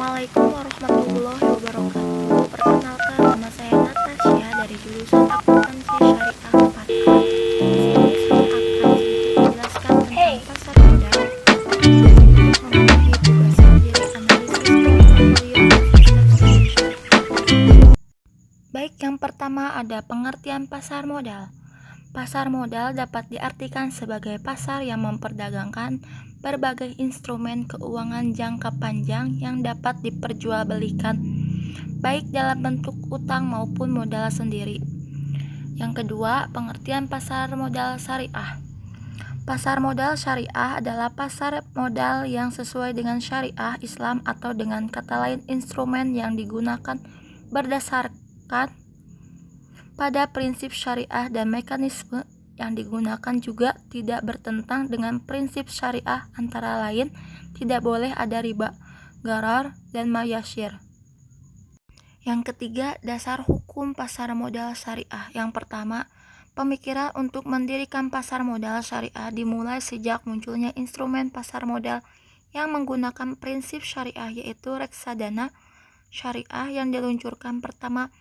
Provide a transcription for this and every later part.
Assalamualaikum warahmatullahi wabarakatuh. Perkenalkan, nama saya Natasya dari jurusan Akuntansi Syariah 4A. Di sini saya akan sedikit menjelaskan tentang pasar modal untuk memenuhi tugas mandiri analisis portofolio investasi syariah. Baik, yang pertama ada pengertian pasar modal. Pasar modal dapat diartikan sebagai pasar yang memperdagangkan berbagai instrumen keuangan jangka panjang yang dapat diperjualbelikan, baik dalam bentuk utang maupun modal sendiri. Yang kedua, pengertian pasar modal syariah. Pasar modal syariah adalah pasar modal yang sesuai dengan syariah Islam atau dengan kata lain instrumen yang digunakan berdasarkan pada prinsip syariah dan mekanisme yang digunakan juga tidak bertentang dengan prinsip syariah, antara lain tidak boleh ada riba, gharar, dan mayasyir. Yang ketiga, dasar hukum pasar modal syariah. Yang pertama, pemikiran untuk mendirikan pasar modal syariah dimulai sejak munculnya instrumen pasar modal yang menggunakan prinsip syariah, yaitu reksadana syariah yang diluncurkan pertama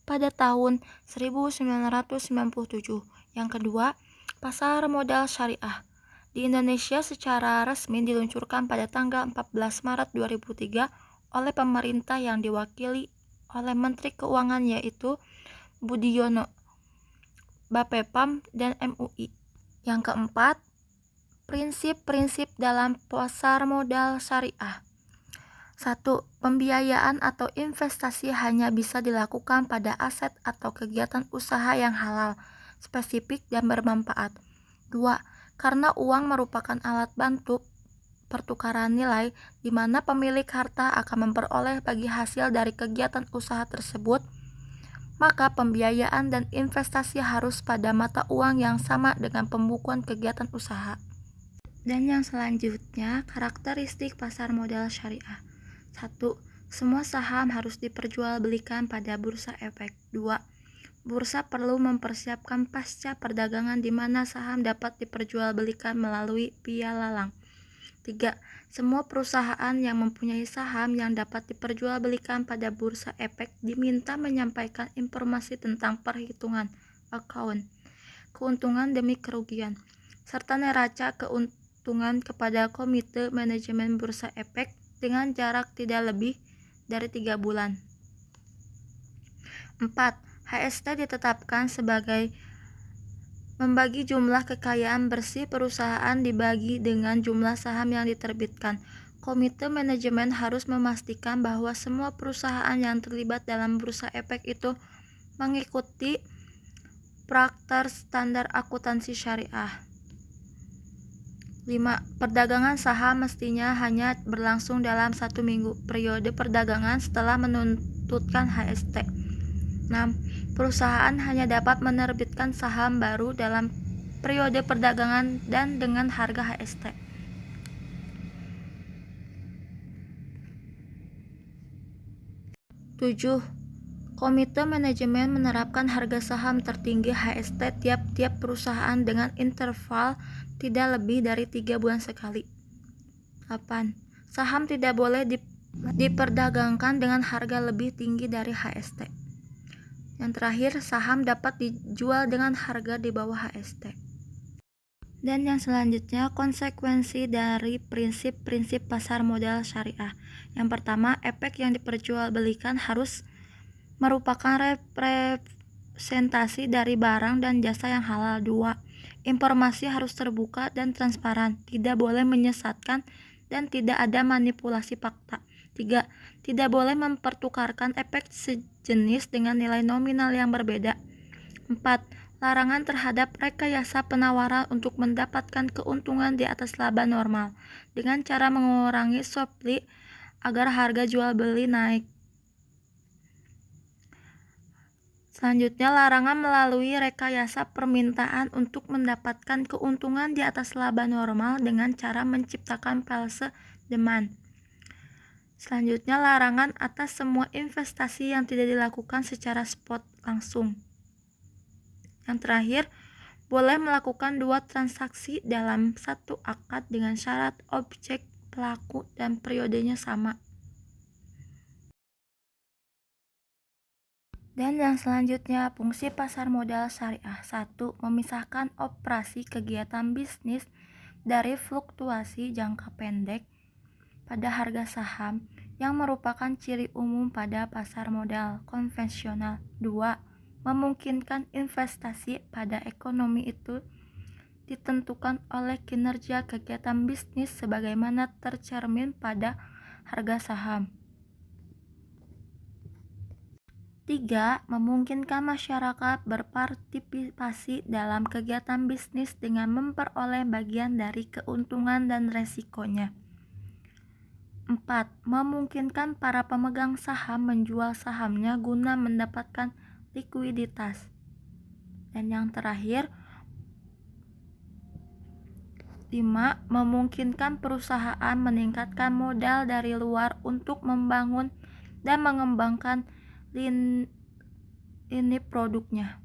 pada tahun 1997. Yang kedua, pasar modal syariah di Indonesia secara resmi diluncurkan pada tanggal 14 Maret 2003 oleh pemerintah yang diwakili oleh Menteri Keuangan yaitu Budiono, Bapepam, dan MUI. Yang keempat, prinsip-prinsip dalam pasar modal syariah. 1. Pembiayaan atau investasi hanya bisa dilakukan pada aset atau kegiatan usaha yang halal, spesifik, dan bermanfaat. 2. Karena uang merupakan alat bantu pertukaran nilai di mana pemilik harta akan memperoleh bagi hasil dari kegiatan usaha tersebut, maka pembiayaan dan investasi harus pada mata uang yang sama dengan pembukuan kegiatan usaha. Dan yang selanjutnya, karakteristik pasar modal syariah. 1. Semua saham harus diperjualbelikan pada bursa efek. 2. Bursa perlu mempersiapkan pasca perdagangan di mana saham dapat diperjualbelikan melalui via lelang. 3. Semua perusahaan yang mempunyai saham yang dapat diperjualbelikan pada bursa efek diminta menyampaikan informasi tentang perhitungan account, keuntungan demi kerugian, serta neraca keuntungan kepada Komite Manajemen Bursa Efek dengan jarak tidak lebih dari 3 bulan. 4. HST ditetapkan sebagai membagi jumlah kekayaan bersih perusahaan dibagi dengan jumlah saham yang diterbitkan. Komite manajemen harus memastikan bahwa semua perusahaan yang terlibat dalam bursa efek itu mengikuti praktek standar akuntansi syariah. 5. Perdagangan saham mestinya hanya berlangsung dalam 1 minggu periode perdagangan setelah menuntutkan HST. 6. Perusahaan hanya dapat menerbitkan saham baru dalam periode perdagangan dan dengan harga HST. 7. Komite manajemen menerapkan harga saham tertinggi HST tiap-tiap perusahaan dengan interval tidak lebih dari 3 bulan sekali. 8. Saham tidak boleh diperdagangkan dengan harga lebih tinggi dari HST. Yang terakhir, saham dapat dijual dengan harga di bawah HST. Dan yang selanjutnya, konsekuensi dari prinsip-prinsip pasar modal syariah. Yang pertama, efek yang diperjualbelikan harus merupakan representasi dari barang dan jasa yang halal. 2. Informasi harus terbuka dan transparan, tidak boleh menyesatkan dan tidak ada manipulasi fakta. 3. Tidak boleh mempertukarkan efek sejenis dengan nilai nominal yang berbeda. 4. Larangan terhadap rekayasa penawaran untuk mendapatkan keuntungan di atas laba normal dengan cara mengurangi supply agar harga jual beli naik. Selanjutnya, larangan melalui rekayasa permintaan untuk mendapatkan keuntungan di atas laba normal dengan cara menciptakan false demand. Selanjutnya, larangan atas semua investasi yang tidak dilakukan secara spot langsung. Yang terakhir, boleh melakukan 2 transaksi dalam 1 akad dengan syarat objek, pelaku, dan periodenya sama. Dan yang selanjutnya, fungsi pasar modal syariah. 1. Memisahkan operasi kegiatan bisnis dari fluktuasi jangka pendek pada harga saham yang merupakan ciri umum pada pasar modal konvensional. 2. Memungkinkan investasi pada ekonomi itu ditentukan oleh kinerja kegiatan bisnis sebagaimana tercermin pada harga saham. 3. Memungkinkan masyarakat berpartisipasi dalam kegiatan bisnis dengan memperoleh bagian dari keuntungan dan resikonya. 4. Memungkinkan para pemegang saham menjual sahamnya guna mendapatkan likuiditas. Dan yang terakhir, 5. Memungkinkan perusahaan meningkatkan modal dari luar untuk membangun dan mengembangkan lini produknya.